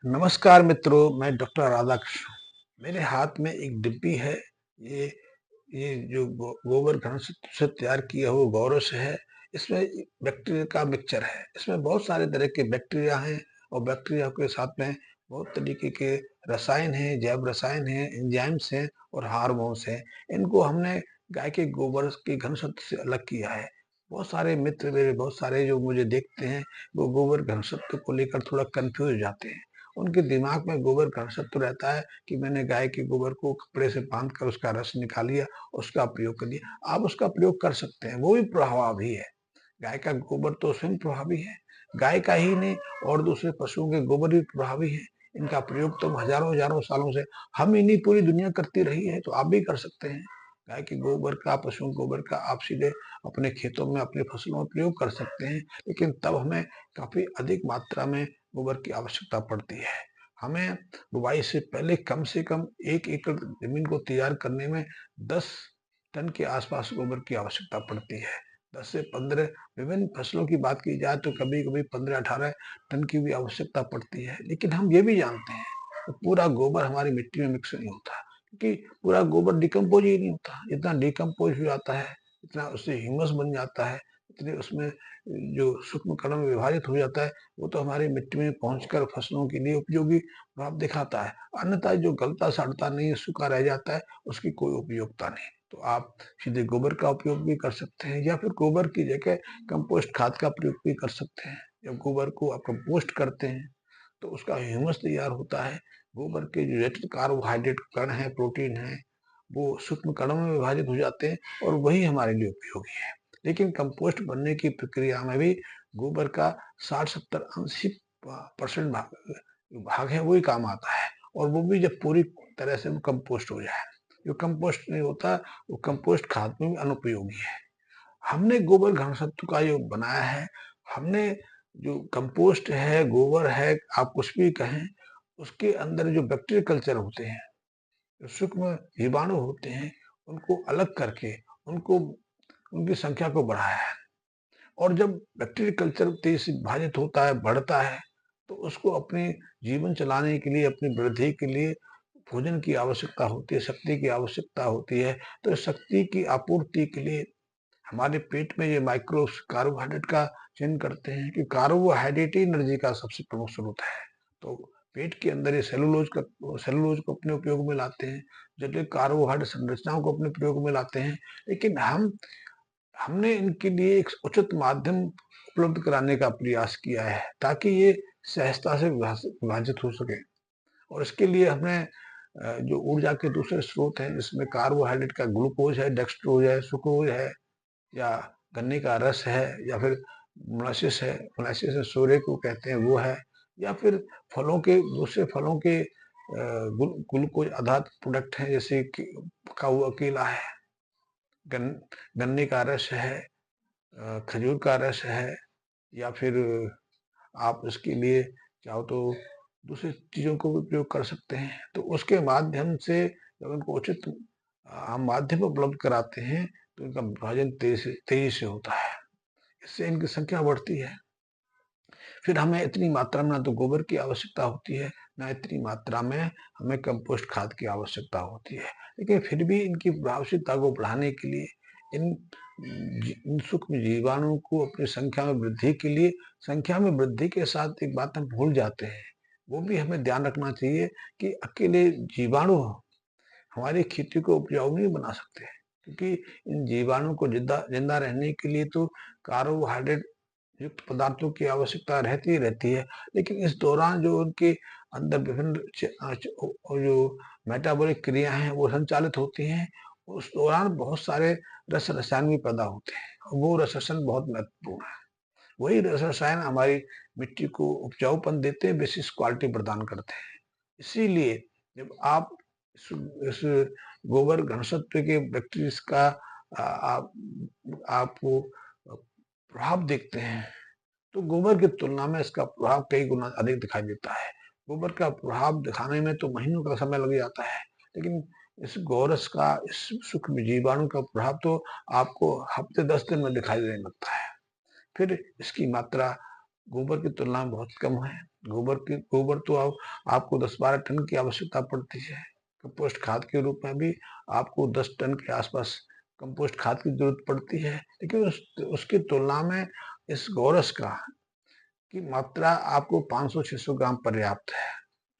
नमस्कार मित्रों, मैं डॉक्टर राधाकृष्ण। मेरे हाथ में एक डिब्बी है। ये ये जो गोबर घन से तैयार किया हुआ गौरस है। इसमें बैक्टीरिया का मिक्सचर है। इसमें बहुत सारे तरह के बैक्टीरिया हैं और बैक्टीरिया के साथ में बहुत तरीके के रसायन हैं, जैव रसायन हैं, एंजाइम्स हैं और हार्मोन्स हैं। इनको हमने गाय के गोबर के घन से अलग किया है। बहुत सारे मित्र मेरे, बहुत सारे जो मुझे देखते हैं, वो गोबर घन को लेकर थोड़ा कंफ्यूज हो जाते हैं। उनके दिमाग में गोबर का सत्व रहता है कि मैंने गाय के गोबर को कपड़े से बांध कर उसका रस निकाल लिया, उसका प्रयोग कर लिया। आप उसका प्रयोग कर सकते हैं, वो भी प्रभावी है। गाय का गोबर तो स्वयं प्रभावी है। गाय का ही नहीं और दूसरे पशुओं के गोबर भी प्रभावी है। इनका प्रयोग तो हजारों हजारों सालों से हम ही नहीं, पूरी दुनिया करती रही है, तो आप भी कर सकते हैं। गाय के गोबर का, पशुओं के गोबर का आप सीधे अपने खेतों में, अपनी फसलों में प्रयोग कर सकते हैं। लेकिन तब हमें काफी अधिक मात्रा में गोबर की आवश्यकता पड़ती है। हमें बुवाई से कम 1 एकड़ जमीन को तैयार करने में 10 टन के आसपास गोबर की आवश्यकता पड़ती है। 10 से 15 विभिन्न फसलों की बात की जाए तो कभी-कभी 15-18 टन की भी आवश्यकता पड़ती है। लेकिन हम ये भी जानते हैं कि पूरा गोबर हमारी मिट्टी में मिक्स नहीं होता, क्योंकि पूरा गोबर डिकम्पोज ही नहीं होता। जितना डिकम्पोज हो जाता है, इतना उससे ह्यूमस बन जाता है, इतने उसमें जो सूक्ष्म कणों में विभाजित हो जाता है, वो तो हमारी मिट्टी में पहुंचकर फसलों के लिए उपयोगी प्रभाव दिखाता है। अन्यथा जो गलता सड़ता नहीं, सूखा रह जाता है, उसकी कोई उपयोगिता नहीं। तो आप सीधे गोबर का उपयोग भी कर सकते हैं या फिर गोबर की जगह कंपोस्ट खाद का प्रयोग भी कर सकते हैं। जब गोबर को आप कंपोस्ट करते हैं तो उसका ह्यूमस तैयार होता है। गोबर के जो जटिल कार्बोहाइड्रेट कण है, प्रोटीन है, वो सूक्ष्म कणों में विभाजित हो जाते हैं और वही हमारे लिए उपयोगी है। लेकिन कंपोस्ट बनने की प्रक्रिया में भी गोबर का 60-70-80% भाग है, वही काम आता है। और वो भी जब पूरी तरह से वो कंपोस्ट हो जाए। जो कंपोस्ट नहीं होता, वो कंपोस्ट खाद में भी अनुपयोगी है। हमने गोबर घन सत्व का जो बनाया है, हमने जो कंपोस्ट है, गोबर है, आप कुछ भी कहें, उसके अंदर जो बैक्टीरिया कल्चर होते हैं, जो सूक्ष्म जीवाणु होते हैं, उनको अलग करके उनको उनकी संख्या को बढ़ाया है। और जब बैक्टीरिया कल्चर तेजी से विभाजित होता है, बढ़ता है, तो उसको अपने जीवन चलाने के लिए, अपनी वृद्धि के लिए भोजन की आवश्यकता होती है, शक्ति की आवश्यकता होती है। तो शक्ति की आपूर्ति के लिए हमारे पेट में ये माइक्रो कार्बोहाइड्रेट का चयन करते हैं कि कार्बोहाइड्रेट ही एनर्जी का सबसे प्रमुख स्रोत है। तो पेट के अंदर ये सेलुलोज को अपने उपयोग में लाते हैं, जटिल कार्बोहाइड्रेट संरचनाओं को अपने प्रयोग में लाते हैं। लेकिन हमने इनके लिए एक उचित माध्यम उपलब्ध कराने का प्रयास किया है ताकि ये सहजता से विभाजित हो सके। और इसके लिए हमने जो ऊर्जा के दूसरे स्रोत हैं, जिसमें कार्बोहाइड्रेट का ग्लूकोज है, डेक्सट्रोज है, सुक्रोज है, या गन्ने का रस है, या फिर मोलासिस है, मोलासिस सोरे को कहते हैं, वो है, या फिर फलों के, दूसरे फलों के ग्लूकोज आधारित प्रोडक्ट हैं, जैसे कि पका हुआ केला है, गन्ने का रस है, खजूर का रस है, या फिर आप इसके लिए चाहो तो दूसरी चीजों को भी प्रयोग कर सकते हैं। तो उसके माध्यम से जब उनको उचित हम माध्यम उपलब्ध कराते हैं तो इनका विभाजन तेजी से होता है। इससे इनकी संख्या बढ़ती है। फिर हमें इतनी मात्रा में ना तो गोबर की आवश्यकता होती है, ना इतनी मात्रा में हमें कंपोस्ट खाद की आवश्यकता होती है। लेकिन फिर भी इनकी प्रभावशीलता को बढ़ाने के लिए इन सूक्ष्म जीवाणुओं को अपनी संख्या में वृद्धि के लिए, संख्या में वृद्धि के साथ एक बात हम भूल जाते हैं, वो भी हमें ध्यान रखना चाहिए कि अकेले जीवाणु हमारी खेती को उपजाऊ नहीं बना सकते, क्योंकि इन जीवाणु को जिंदा रहने के लिए तो कार्बोहाइड्रेट युक्त पदार्थों की आवश्यकता रहती ही रहती है। लेकिन इस दौरान जो उनके अंदर विभिन्न जो मेटाबॉलिक क्रिया हैं वो संचालित होती हैं, उस दौरान बहुत सारे रस रसायन भी पैदा होते हैं। वो रस रसायन बहुत महत्वपूर्ण है। वही रस रसायन हमारी मिट्टी को उपजाऊपन देते हैं, विशिष्ट क्वालिटी प्रदान करते हैं। इसीलिए जब आप इस गोबर घनसत्व के बैक्टीरिया का आप प्रभाव देखते हैं, तो गोबर की तुलना में इसका प्रभाव कई गुना अधिक दिखाई देता है। गोबर का प्रभाव दिखाने में तो महीनों का समय लग जाता है, लेकिन इस गोरस का, इस सूक्ष्म जीवाणु का प्रभाव तो आपको हफ्ते 10 दिन में दिखाई देने लगता है। फिर इसकी मात्रा गोबर की तुलना में बहुत कम है। गोबर तो आपको 10-12 टन की आवश्यकता पड़ती है। कंपोस्ट खाद के रूप में भी आपको 10 टन के आसपास कंपोस्ट खाद की जरूरत पड़ती है, लेकिन उसकी तुलना में इस गोरस की मात्रा आपको 500-600 ग्राम पर्याप्त है।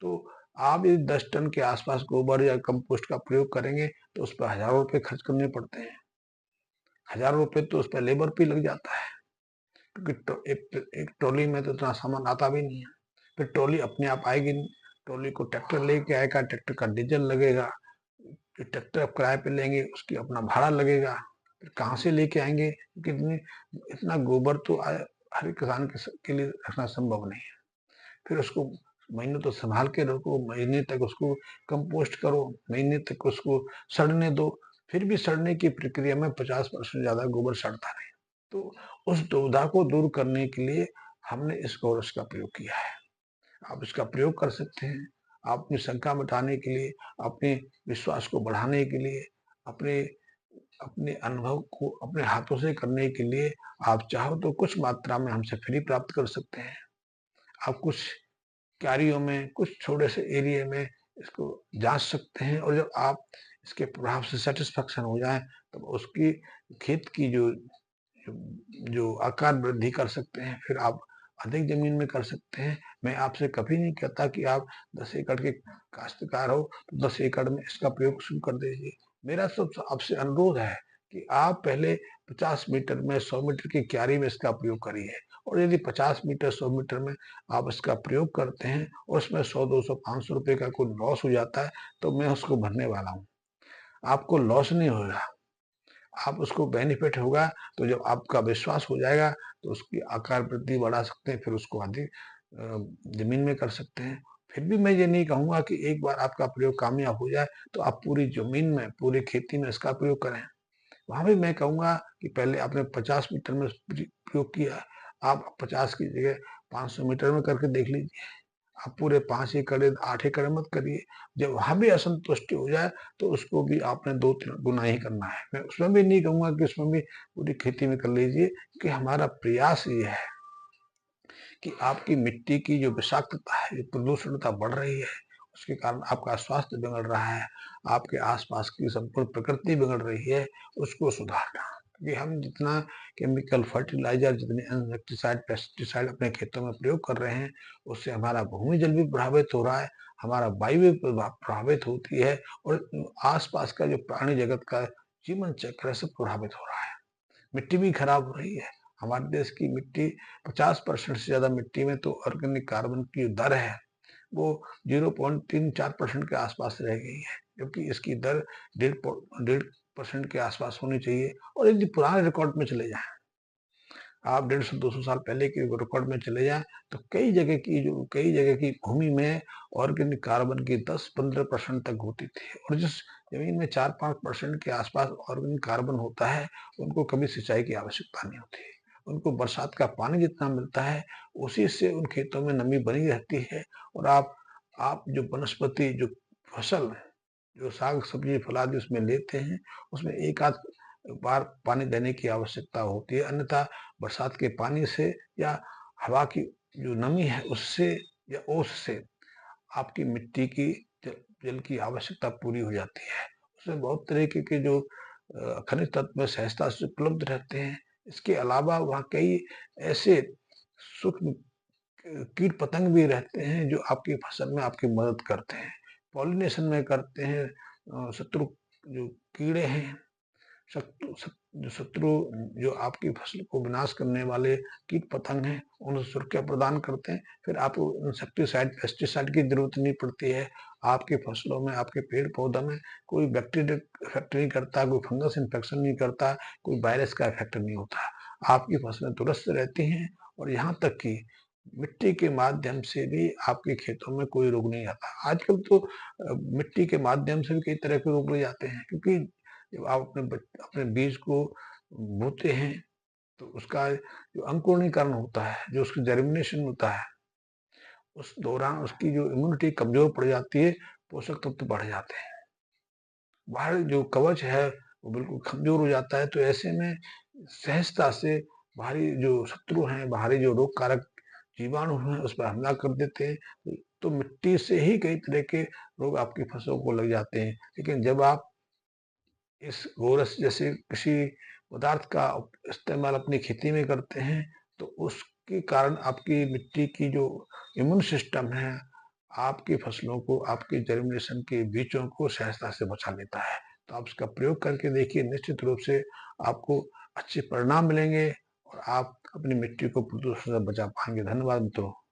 तो आप ये 10 टन के आसपास गोबर या कंपोस्ट का प्रयोग करेंगे तो उस पर हजारों रुपए खर्च करने पड़ते हैं। हजारों रुपए तो उस पर लेबर पे लग जाता है, क्योंकि एक ट्रॉली में तो इतना सामान आता भी नहीं है। फिर ट्रॉली अपने आप आएगी नहीं, ट्रॉली को ट्रैक्टर लेके आएगा, ट्रैक्टर का डीजल लगेगा, फिर ट्रैक्टर आप किराए पे लेंगे, उसकी अपना भाड़ा लगेगा। फिर कहाँ से लेके आएंगे, क्योंकि इतना गोबर तो हर एक किसान के लिए रखना संभव नहीं है। फिर उसको महीनों तो संभाल के रखो, महीने तक उसको कंपोस्ट करो, महीने तक उसको सड़ने दो। फिर भी सड़ने की प्रक्रिया में 50% ज्यादा गोबर सड़ता नहीं। तो उस दुविधा को दूर करने के लिए हमने इस गोरस का प्रयोग किया है। आप इसका प्रयोग कर सकते हैं। आप अपनी शंका मिटाने के लिए, अपने विश्वास को बढ़ाने के लिए, अपने अपने अनुभव को अपने हाथों से करने के लिए आप चाहो तो कुछ मात्रा में हमसे फ्री प्राप्त कर सकते हैं। आप कुछ क्यारियों में, कुछ छोटे से एरिया में इसको जांच सकते हैं, और जब आप इसके प्रभाव से सेटिस्फेक्शन हो जाए तब उसकी खेत की जो आकार वृद्धि कर सकते हैं, फिर आप अधिक जमीन में कर सकते हैं। मैं आपसे कभी नहीं कहता कि आप 10 एकड़ के काश्तकार हो तो 10 एकड़ में इसका प्रयोग शुरू कर दीजिए। मेरा सब आपसे अनुरोध है कि आप पहले 50 मीटर में, 100 मीटर की क्यारी में इसका प्रयोग करिए, और यदि 50 मीटर, 100 मीटर में आप इसका प्रयोग करते हैं और उसमें 100, 200, 500 रुपए का कोई लॉस हो जाता है तो मैं उसको भरने वाला हूँ। आपको लॉस नहीं होगा, आप उसको बेनिफिट होगा। तो जब आपका विश्वास हो जाएगा तो उसकी आकार वृद्धि बढ़ा सकते हैं, फिर उसको अधिक जमीन में कर सकते हैं। फिर भी मैं ये नहीं कहूंगा कि एक बार आपका प्रयोग कामयाब हो जाए तो आप पूरी जमीन में, पूरी खेती में इसका प्रयोग करें। वहां भी मैं कहूंगा कि पहले आपने 50 मीटर में प्रयोग किया, आप 50 की जगह 500 मीटर में करके देख लीजिए। आप पूरे 5 एकड़, 8 एकड़ मत करिए। जब वहां भी असंतुष्टि हो जाए तो उसको भी आपने 2-3 गुना ही करना है। मैं उसमें भी नहीं कहूंगा कि उसमें भी पूरी खेती में कर लीजिए, कि हमारा प्रयास ये है कि आपकी मिट्टी की जो विषाक्तता है, जो प्रदूषणता बढ़ रही है, उसके कारण आपका स्वास्थ्य बिगड़ रहा है, आपके आसपास की संपूर्ण प्रकृति बिगड़ रही है, उसको सुधारना। क्योंकि हम जितना केमिकल फर्टिलाइजर, जितने इंसेक्टिसाइड, पेस्टिसाइड अपने खेतों में प्रयोग कर रहे हैं, उससे हमारा भूमि जल भी प्रभावित हो रहा है, हमारा वायु भी प्रभावित होती है, और आसपास का जो प्राणी जगत का जीवन चक्र है सब प्रभावित हो रहा है। मिट्टी भी खराब हो रही है। हमारे देश की मिट्टी, 50% से ज्यादा मिट्टी में तो ऑर्गेनिक कार्बन की दर है वो 0.34% के आसपास रह गई है, जबकि इसकी दर 1.5% के आसपास होनी चाहिए। और यदि पुराने रिकॉर्ड में चले जाएं, आप 150-200 साल पहले के रिकॉर्ड में चले जाएं, तो कई जगह की भूमि में ऑर्गेनिक कार्बन की 10-15% तक होती थी, और जिस जमीन में 4-5% के आसपास ऑर्गेनिक कार्बन होता है उनको कभी सिंचाई की आवश्यकता नहीं होती। उनको बरसात का पानी जितना मिलता है उसी से उन खेतों में नमी बनी रहती है, और आप जो वनस्पति, जो फसल, जो साग सब्जी फलादि उसमें लेते हैं, उसमें एक आध बार पानी देने की आवश्यकता होती है। अन्यथा बरसात के पानी से या हवा की जो नमी है उससे या ओस से आपकी मिट्टी की जल की आवश्यकता पूरी हो जाती है। उसमें बहुत तरीके के जो खनिज तत्व सहजता से उपलब्ध रहते हैं। इसके अलावा वहाँ कई ऐसे सूक्ष्म कीट पतंग भी रहते हैं जो आपकी फसल में आपकी मदद करते हैं, पॉलिनेशन में करते हैं। शत्रु जो कीड़े हैं, शत्रु जो आपकी फसल को विनाश करने वाले कीट पतंग हैं, उन्हें सुरक्षा प्रदान करते हैं। फिर आपको इंसेक्टिसाइड, पेस्टिसाइड की जरूरत नहीं पड़ती है। आपकी फसलों में, आपके पेड़ पौधों में कोई बैक्टीरिया इफेक्ट नहीं करता, कोई फंगस इन्फेक्शन नहीं करता, कोई वायरस का इफेक्ट नहीं होता। आपकी फसलें दुरुस्त रहती हैं, और यहाँ तक कि मिट्टी के माध्यम से भी आपके खेतों में कोई रोग नहीं आता। आजकल तो मिट्टी के माध्यम से भी कई तरह के रोग लग जाते हैं, क्योंकि जब आप अपने बीज को बोते हैं तो उसका जो अंकुरणीकरण होता है, जो उसकी जर्मिनेशन होता है, उस दौरान उसकी जो इम्यूनिटी कमजोर पड़ जाती है, पोषक तत्व बढ़ जाते हैं, बाहर जो कवच है वो बिल्कुल कमजोर हो जाता है। तो ऐसे में सहजता से बाहरी जो शत्रु हैं, बाहरी जो रोग कारक जीवाणु हैं उस पर हमला कर देते हैं, तो मिट्टी से ही कई तरह के रोग आपकी फसलों को लग जाते हैं। लेकिन जब आप इस गोरस जैसे किसी पदार्थ का इस्तेमाल अपनी खेती में करते हैं, तो उसके कारण आपकी मिट्टी की जो इम्यून सिस्टम है, आपकी फसलों को, आपकी जर्मिनेशन के बीजों को सहजता से बचा लेता है। तो आप इसका प्रयोग करके देखिए, निश्चित रूप से आपको अच्छे परिणाम मिलेंगे और आप अपनी मिट्टी को प्रदूषण से बचा पाएँगे। धन्यवाद मित्रों।